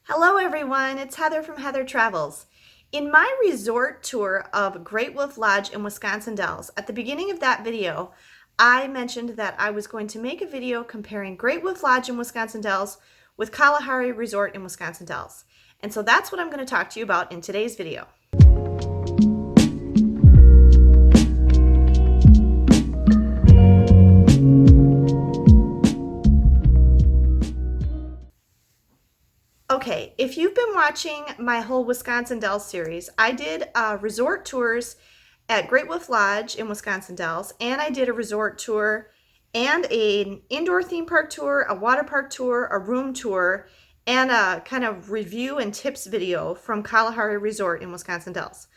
Hello everyone, it's Heather from Heather Travels. In my resort tour of Great Wolf Lodge in Wisconsin Dells, at the beginning of that video, I mentioned that I was going to make a video comparing Great Wolf Lodge in Wisconsin Dells with Kalahari Resort in Wisconsin Dells. And so that's what I'm going to talk to you about in today's video. Okay, if you've been watching my whole Wisconsin Dells series, I did resort tours at Great Wolf Lodge in Wisconsin Dells, and I did a resort tour and an indoor theme park tour, a water park tour, a room tour, and a kind of review and tips video from Kalahari Resort in Wisconsin Dells.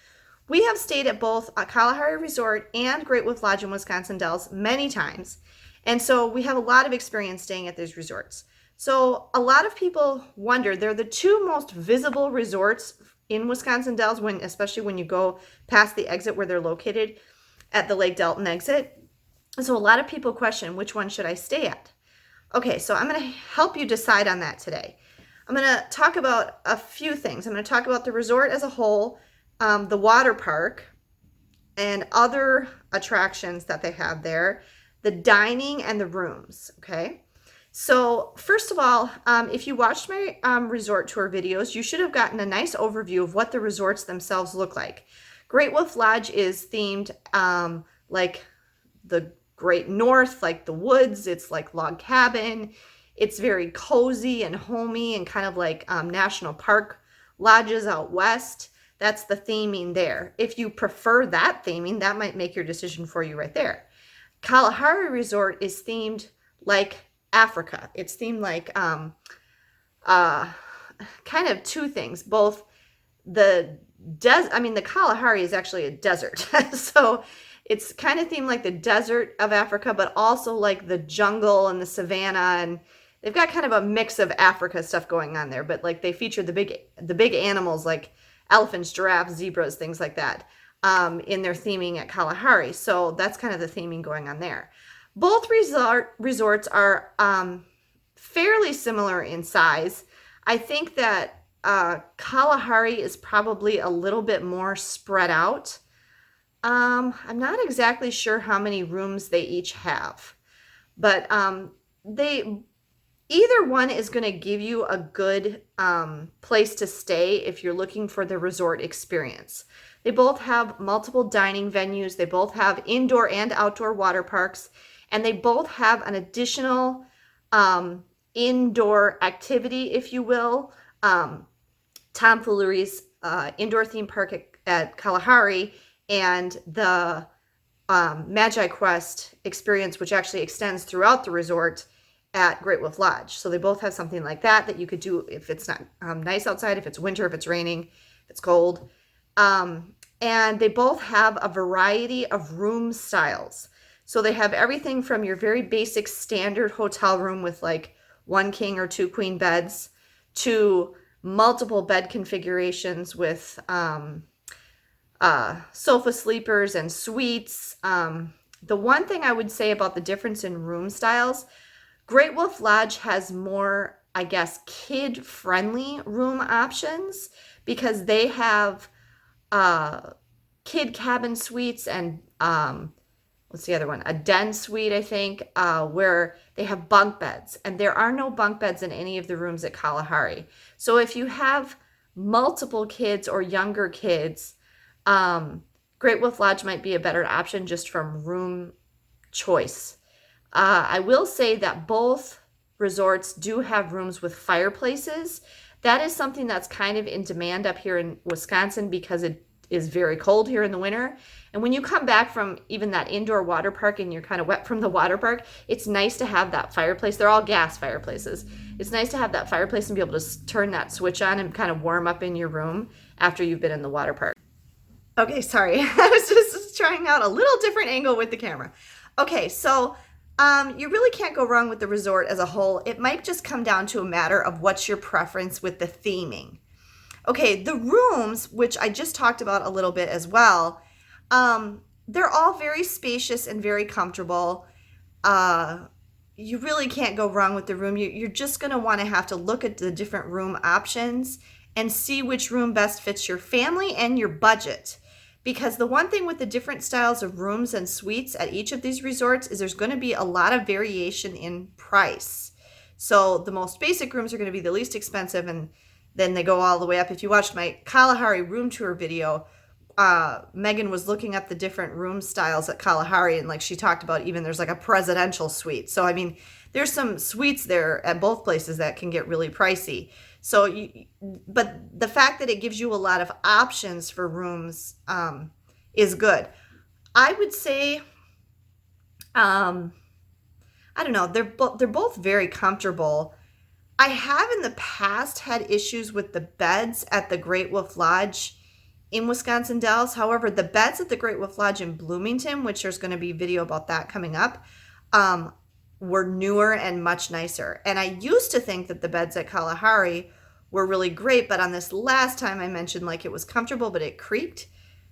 We have stayed at both Kalahari Resort and Great Wolf Lodge in Wisconsin Dells many times, and so we have a lot of experience staying at these resorts. So a lot of people wonder, they're the two most visible resorts in Wisconsin Dells, especially when you go past the exit where they're located at the Lake Delton exit. So a lot of people question, which one should I stay at? Okay, so I'm going to help you decide on that today. I'm going to talk about a few things. I'm going to talk about the resort as a whole, the water park, and other attractions that they have there, the dining and the rooms, okay? So first of all, if you watched my resort tour videos, you should have gotten a nice overview of what the resorts themselves look like. Great Wolf Lodge is themed like the Great North, like the woods. It's like log cabin. It's very cozy and homey and kind of like national park lodges out west. That's the theming there. If you prefer that theming, that might make your decision for you right there. Kalahari Resort is themed like Africa. It's themed like kind of two things. Both the Kalahari is actually a desert. So it's kind of themed like the desert of Africa, but also like the jungle and the savannah, and they've got kind of a mix of Africa stuff going on there, but like they feature the big animals like elephants, giraffes, zebras, things like that in their theming at Kalahari. So that's kind of the theming going on there. Both resorts are fairly similar in size. I think that Kalahari is probably a little bit more spread out. I'm not exactly sure how many rooms they each have, but either one is going to give you a good place to stay if you're looking for the resort experience. They both have multiple dining venues. They both have indoor and outdoor water parks. And they both have an additional indoor activity, if you will. Tomfoolery's indoor theme park at Kalahari, and the Magi Quest experience, which actually extends throughout the resort at Great Wolf Lodge. So they both have something like that you could do if it's not nice outside, if it's winter, if it's raining, if it's cold. And they both have a variety of room styles. So they have everything from your very basic standard hotel room with like 1 king or 2 queen beds to multiple bed configurations with sofa sleepers and suites. The one thing I would say about the difference in room styles, Great Wolf Lodge has more, I guess, kid-friendly room options because they have kid cabin suites and what's the other one? A den suite, I think, where they have bunk beds. And there are no bunk beds in any of the rooms at Kalahari. So if you have multiple kids or younger kids, Great Wolf Lodge might be a better option just from room choice. I will say that both resorts do have rooms with fireplaces. That is something that's kind of in demand up here in Wisconsin because it is very cold here in the winter. And when you come back from even that indoor water park and you're kind of wet from the water park, it's nice to have that fireplace. They're all gas fireplaces. It's nice to have that fireplace and be able to turn that switch on and kind of warm up in your room after you've been in the water park. Okay, sorry. I was just trying out a little different angle with the camera. Okay, so you really can't go wrong with the resort as a whole. It might just come down to a matter of what's your preference with the theming. Okay, the rooms, which I just talked about a little bit as well, they're all very spacious and very comfortable. you really can't go wrong with the room. You're just going to want to have to look at the different room options and see which room best fits your family and your budget. Because the one thing with the different styles of rooms and suites at each of these resorts is there's going to be a lot of variation in price. So the most basic rooms are going to be the least expensive, and then they go all the way up. If you watched my Kalahari room tour video, Megan was looking up the different room styles at Kalahari, and like she talked about, even there's like a presidential suite. So I mean, there's some suites there at both places that can get really pricey. So but the fact that it gives you a lot of options for rooms is good. I would say, I don't know, they're both very comfortable. I have in the past had issues with the beds at the Great Wolf Lodge in Wisconsin Dells. However, the beds at the Great Wolf Lodge in Bloomington, which there's going to be a video about that coming up, were newer and much nicer. And I used to think that the beds at Kalahari were really great, but on this last time I mentioned like it was comfortable, but it creaked.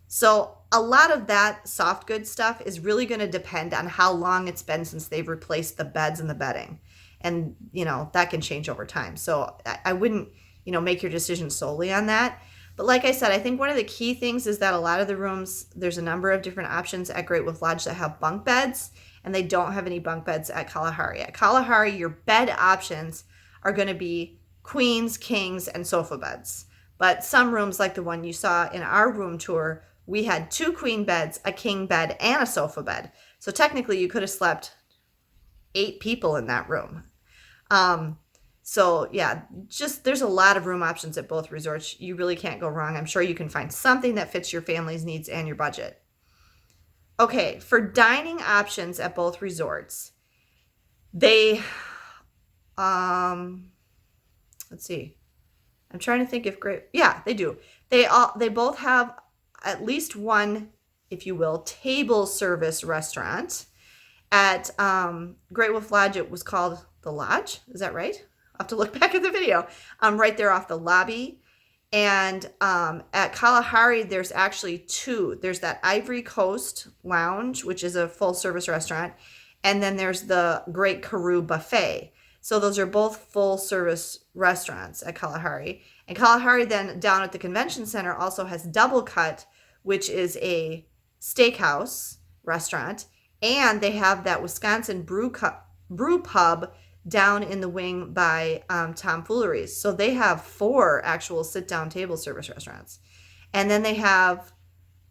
So a lot of that soft good stuff is really going to depend on how long it's been since they've replaced the beds and the bedding. And, that can change over time. So I wouldn't, make your decision solely on that. But like I said, I think one of the key things is that a lot of the rooms, there's a number of different options at Great Wolf Lodge that have bunk beds, and they don't have any bunk beds at Kalahari. At Kalahari, your bed options are going to be queens, kings, and sofa beds. But some rooms, like the one you saw in our room tour, we had 2 queen beds, a king bed, and a sofa bed. So technically, you could have slept 8 people in that room. So yeah, just there's a lot of room options at both resorts. You really can't go wrong. I'm sure you can find something that fits your family's needs and your budget. Okay, for dining options at both resorts, they, let's see. I'm trying to think if they do. They both have at least one, if you will, table service restaurant. At Great Wolf Lodge, it was called The Lodge. Is that right? I'll have to look back at the video. Right there off the lobby. And at Kalahari, there's actually 2. There's that Ivory Coast Lounge, which is a full-service restaurant. And then there's the Great Karoo Buffet. So those are both full-service restaurants at Kalahari. And Kalahari then down at the convention center also has Double Cut, which is a steakhouse restaurant. And they have that Wisconsin brew pub down in the wing by Tomfoolery. So they have 4 actual sit-down table service restaurants. And then they have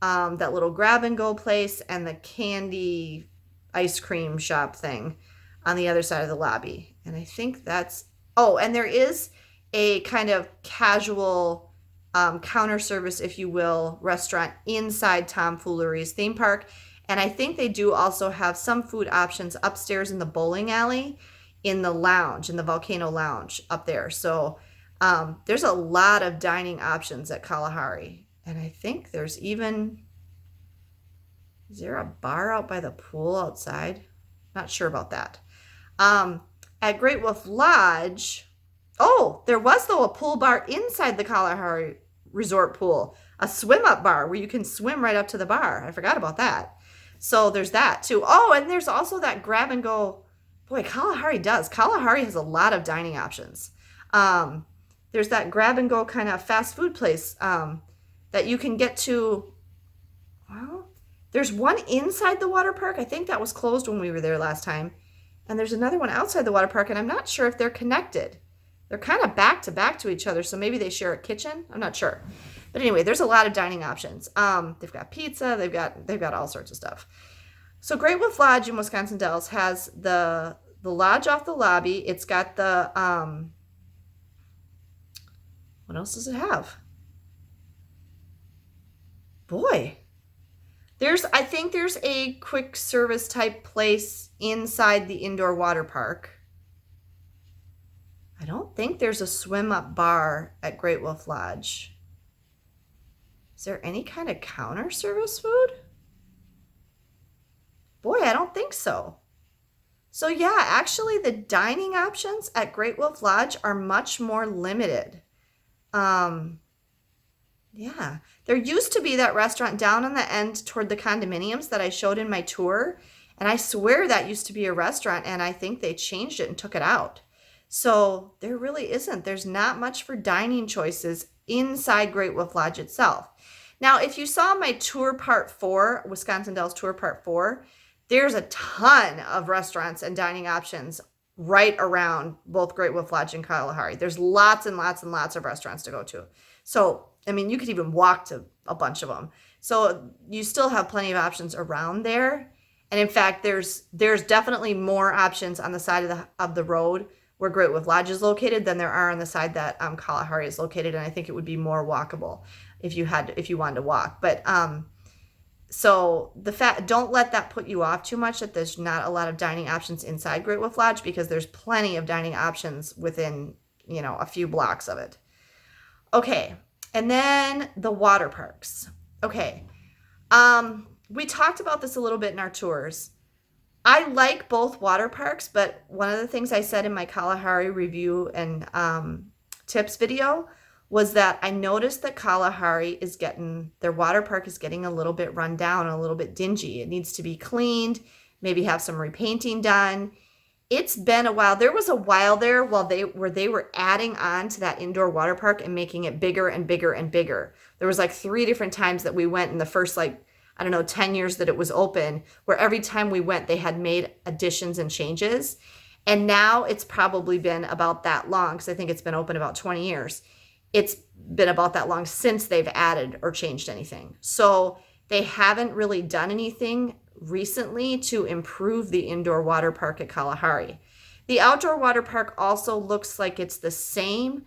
that little grab-and-go place and the candy ice cream shop thing on the other side of the lobby. And I think that's... Oh, and there is a kind of casual counter service, if you will, restaurant inside Tomfoolery's theme park. And I think they do also have some food options upstairs in the bowling alley in the lounge, in the Volcano Lounge up there. So there's a lot of dining options at Kalahari. And I think there's even, is there a bar out by the pool outside? Not sure about that. At Great Wolf Lodge, there was though a pool bar inside the Kalahari Resort pool, a swim up bar where you can swim right up to the bar. I forgot about that. So there's that too. Oh, and there's also that grab and go. Boy, Kalahari has a lot of dining options. There's that grab and go kind of fast food place that you can get to. Well, there's one inside the water park. I think that was closed when we were there last time. And there's another one outside the water park, and I'm not sure if they're connected. They're kind of back to each other, so maybe they share a kitchen. I'm not sure. But anyway, there's a lot of dining options. They've got pizza. They've got all sorts of stuff. So Great Wolf Lodge in Wisconsin Dells has the lodge off the lobby. It's got the what else does it have? Boy, I think there's a quick service type place inside the indoor water park. I don't think there's a swim up bar at Great Wolf Lodge. Is there any kind of counter service food? Boy, I don't think so. So yeah, actually the dining options at Great Wolf Lodge are much more limited. Yeah, there used to be that restaurant down on the end toward the condominiums that I showed in my tour. And I swear that used to be a restaurant, and I think they changed it and took it out. So there really isn't. There's not much for dining choices inside Great Wolf Lodge itself. Now, if you saw my tour part 4, Wisconsin Dells tour part 4, there's a ton of restaurants and dining options right around both Great Wolf Lodge and Kalahari. There's lots and lots and lots of restaurants to go to. So, I mean, you could even walk to a bunch of them. So you still have plenty of options around there. And in fact, there's definitely more options on the side of the road where Great Wolf Lodge is located than there are on the side that Kalahari is located. And I think it would be more walkable if you wanted to walk. But so don't let that put you off too much that there's not a lot of dining options inside Great Wolf Lodge, because there's plenty of dining options within, a few blocks of it. Okay, and then the water parks. Okay, we talked about this a little bit in our tours. I like both water parks, but one of the things I said in my Kalahari review and tips video was that I noticed that Kalahari their water park is getting a little bit run down, a little bit dingy. It needs to be cleaned, maybe have some repainting done. It's been a while. There was a while there where they were adding on to that indoor water park and making it bigger and bigger and bigger. There was like 3 different times that we went in the first 10 years that it was open, where every time we went, they had made additions and changes. And now it's probably been about that long, because I think it's been open about 20 years. It's been about that long since they've added or changed anything. So they haven't really done anything recently to improve the indoor water park at Kalahari. The outdoor water park also looks like it's the same,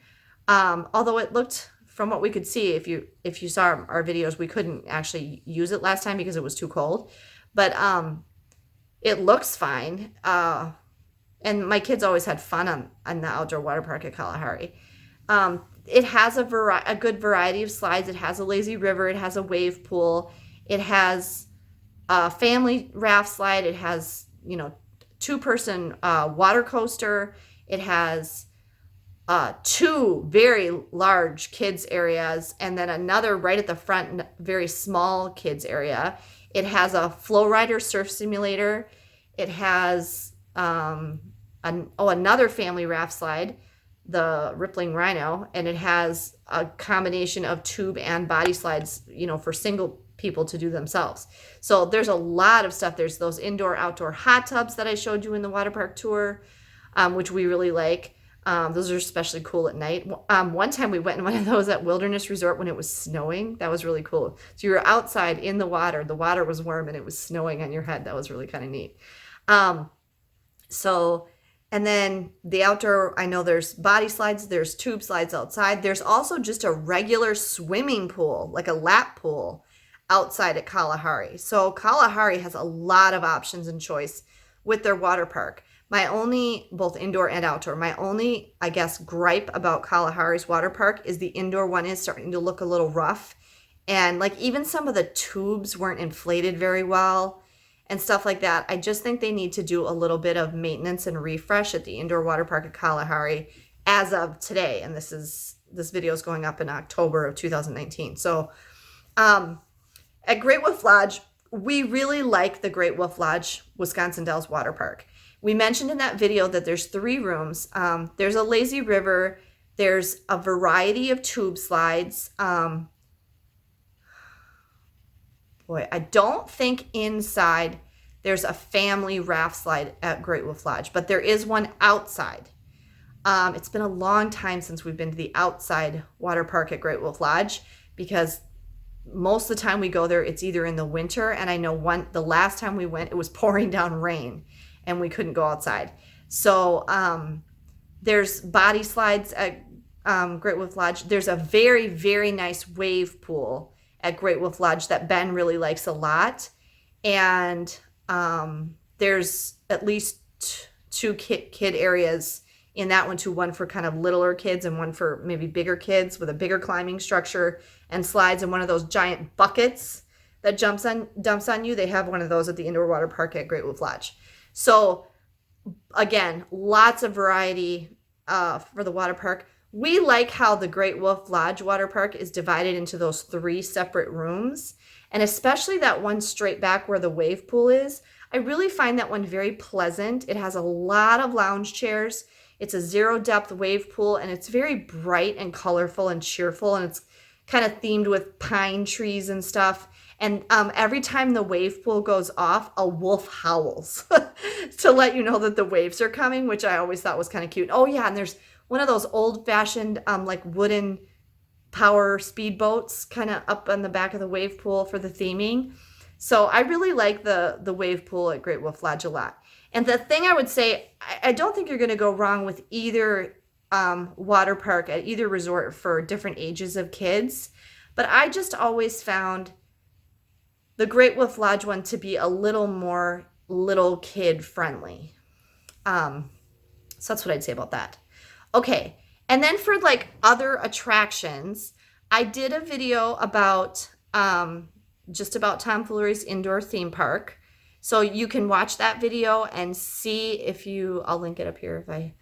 although it looked, from what we could see, if you saw our videos, we couldn't actually use it last time because it was too cold. But it looks fine. And my kids always had fun on the outdoor water park at Kalahari. It has a good variety of slides. It has a lazy river. It has a wave pool. It has a family raft slide. It has, 2-person water coaster. It has 2 very large kids areas, and then another right at the front, very small kids area. It has a flow rider surf simulator. It has another family raft slide, the Rippling Rhino, and it has a combination of tube and body slides, for single people to do themselves. So there's a lot of stuff. There's those indoor outdoor hot tubs that I showed you in the water park tour, which we really like. Those are especially cool at night. One time we went in one of those at Wilderness Resort when it was snowing. That was really cool. So you were outside in the water was warm, and it was snowing on your head. That was really kind of neat. And then the outdoor, I know there's body slides, there's tube slides outside. There's also just a regular swimming pool, like a lap pool outside at Kalahari. So Kalahari has a lot of options and choice with their water park. Both indoor and outdoor, my only, I guess, gripe about Kalahari's water park is the indoor one is starting to look a little rough. And even some of the tubes weren't inflated very well and stuff like that. I just think they need to do a little bit of maintenance and refresh at the indoor water park at Kalahari as of today. And this video is going up in October of 2019. So at Great Wolf Lodge, we really like the Great Wolf Lodge Wisconsin Dells water park. We mentioned in that video that there's 3 rooms. There's a lazy river. There's a variety of tube slides. I don't think inside there's a family raft slide at Great Wolf Lodge, but there is one outside. It's been a long time since we've been to the outside water park at Great Wolf Lodge, because most of the time we go there, it's either in the winter, and I know the last time we went, it was pouring down rain, and we couldn't go outside. So there's body slides at Great Wolf Lodge. There's a very, very nice wave pool at Great Wolf Lodge that Ben really likes a lot. And there's at least 2 kid areas in that one too, one for kind of littler kids and one for maybe bigger kids with a bigger climbing structure and slides, and one of those giant buckets that dumps on you. They have one of those at the indoor water park at Great Wolf Lodge. So again, lots of variety for the water park. We like how the Great Wolf Lodge water park is divided into those 3 separate rooms, and especially that one straight back where the wave pool is. I really find that one very pleasant. It has a lot of lounge chairs. It's a zero depth wave pool, and it's very bright and colorful and cheerful, and it's kind of themed with pine trees and stuff. And every time the wave pool goes off, a wolf howls to let you know that the waves are coming, which I always thought was kind of cute. Oh yeah, and there's one of those old-fashioned like wooden power speedboats kind of up on the back of the wave pool for the theming. So I really like the wave pool at Great Wolf Lodge a lot. And the thing I would say, I don't think you're going to go wrong with either water park at either resort for different ages of kids. But I just always found the Great Wolf Lodge one to be a little more little kid friendly. So that's what I'd say about that. Okay. And then for like other attractions, I did a video about just about Tomfoolery's indoor theme park. So you can watch that video and see if you, I'll link it up here if I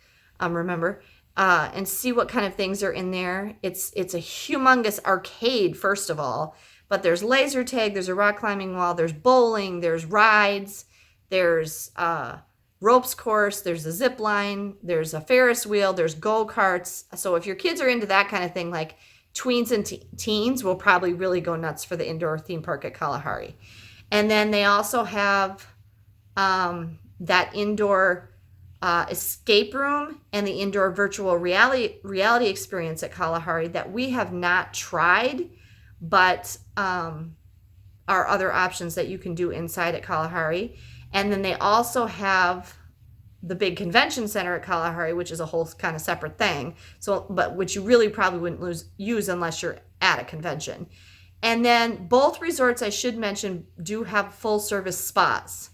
remember, and see what kind of things are in there. It's a humongous arcade, first of all, but there's laser tag, there's a rock climbing wall, there's bowling, there's rides, there's ropes course, there's a zip line, there's a Ferris wheel, there's go-karts. So if your kids are into that kind of thing, like tweens and teens will probably really go nuts for the indoor theme park at Kalahari. And then they also have that indoor escape room and the indoor virtual reality experience at Kalahari that we have not tried, but are other options that you can do inside at Kalahari. And then they also have the big convention center at Kalahari, which is a whole kind of separate thing. So, but which you really probably wouldn't use unless you're at a convention. And then both resorts, I should mention, do have full service spas.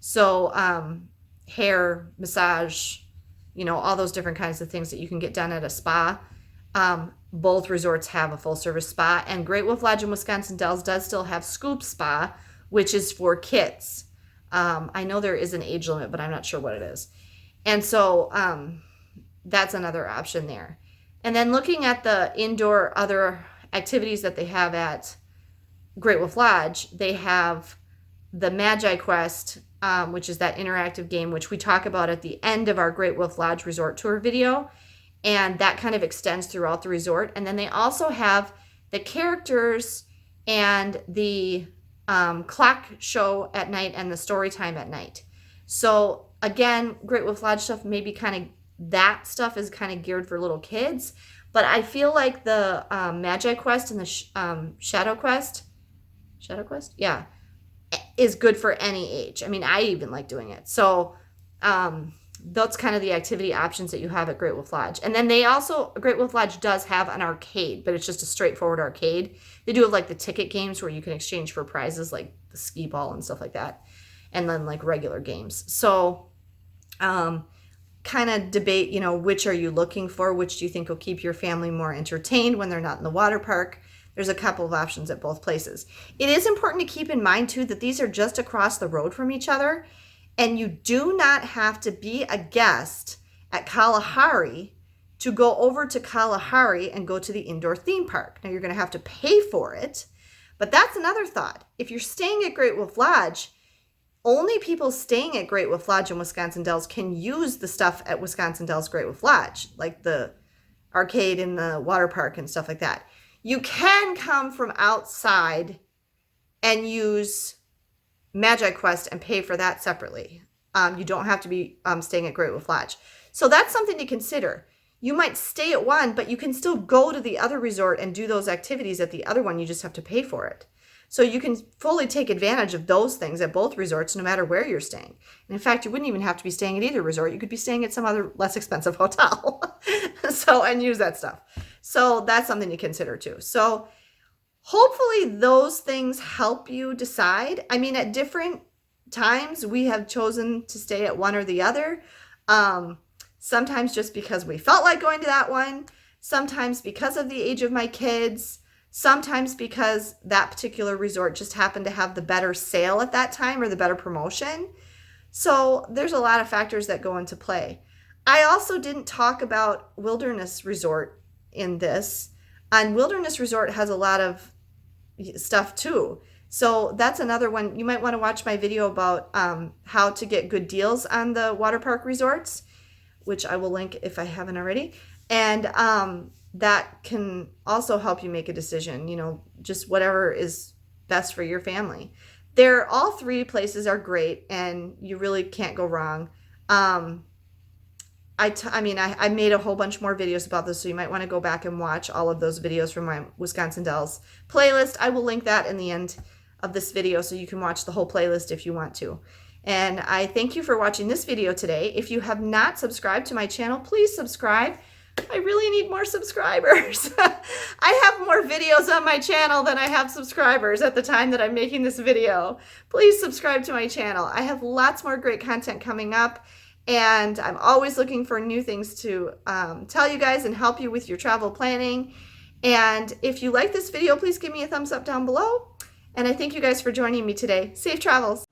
So hair, massage, all those different kinds of things that you can get done at a spa. Both resorts have a full service spa, and Great Wolf Lodge in Wisconsin Dells does still have Scoop Spa, which is for kids. I know there is an age limit, but I'm not sure what it is. And so that's another option there. And then looking at the indoor other activities that they have at Great Wolf Lodge, they have the Magi Quest, which is that interactive game, which we talk about at the end of our Great Wolf Lodge resort tour video. And that kind of extends throughout the resort. And then they also have the characters and the clock show at night and the story time at night. So again, Great Wolf Lodge stuff, maybe kind of that stuff is kind of geared for little kids. But I feel like the Magi Quest and the Shadow Quest, yeah, is good for any age. I mean, I even like doing it. So that's kind of the activity options that you have at Great Wolf Lodge. And then Great Wolf Lodge does have an arcade, but it's just a straightforward arcade. They do have like the ticket games where you can exchange for prizes like the skee ball and stuff like that. And then like regular games. So kind of debate, which are you looking for? Which do you think will keep your family more entertained when they're not in the water park? There's a couple of options at both places. It is important to keep in mind too that these are just across the road from each other. And you do not have to be a guest at Kalahari to go over to Kalahari and go to the indoor theme park. Now, you're going to have to pay for it, but that's another thought. If you're staying at Great Wolf Lodge, only people staying at Great Wolf Lodge in Wisconsin Dells can use the stuff at Wisconsin Dells Great Wolf Lodge, like the arcade and the water park and stuff like that. You can come from outside and use Magi Quest and pay for that separately. You don't have to be staying at Great Wolf Lodge. So that's something to consider. You might stay at one, but you can still go to the other resort and do those activities at the other one. You just have to pay for it. So you can fully take advantage of those things at both resorts, no matter where you're staying. And in fact, you wouldn't even have to be staying at either resort. You could be staying at some other less expensive hotel. And use that stuff. So that's something to consider too. So hopefully those things help you decide. I mean, at different times, we have chosen to stay at one or the other. Sometimes just because we felt like going to that one. Sometimes because of the age of my kids. Sometimes because that particular resort just happened to have the better sale at that time or the better promotion. So there's a lot of factors that go into play. I also didn't talk about Wilderness Resort in this. And Wilderness Resort has a lot of stuff too. So that's another one. You might want to watch my video about how to get good deals on the water park resorts, which I will link if I haven't already. And that can also help you make a decision, you know, just whatever is best for your family. All three places are great and you really can't go wrong. I made a whole bunch more videos about this, so you might want to go back and watch all of those videos from my Wisconsin Dells playlist. I will link that in the end of this video so you can watch the whole playlist if you want to. And I thank you for watching this video today. If you have not subscribed to my channel, please subscribe. I really need more subscribers. I have more videos on my channel than I have subscribers at the time that I'm making this video. Please subscribe to my channel. I have lots more great content coming up, and I'm always looking for new things to tell you guys and help you with your travel planning. And if you like this video, please give me a thumbs up down below. And I thank you guys for joining me today. Safe travels.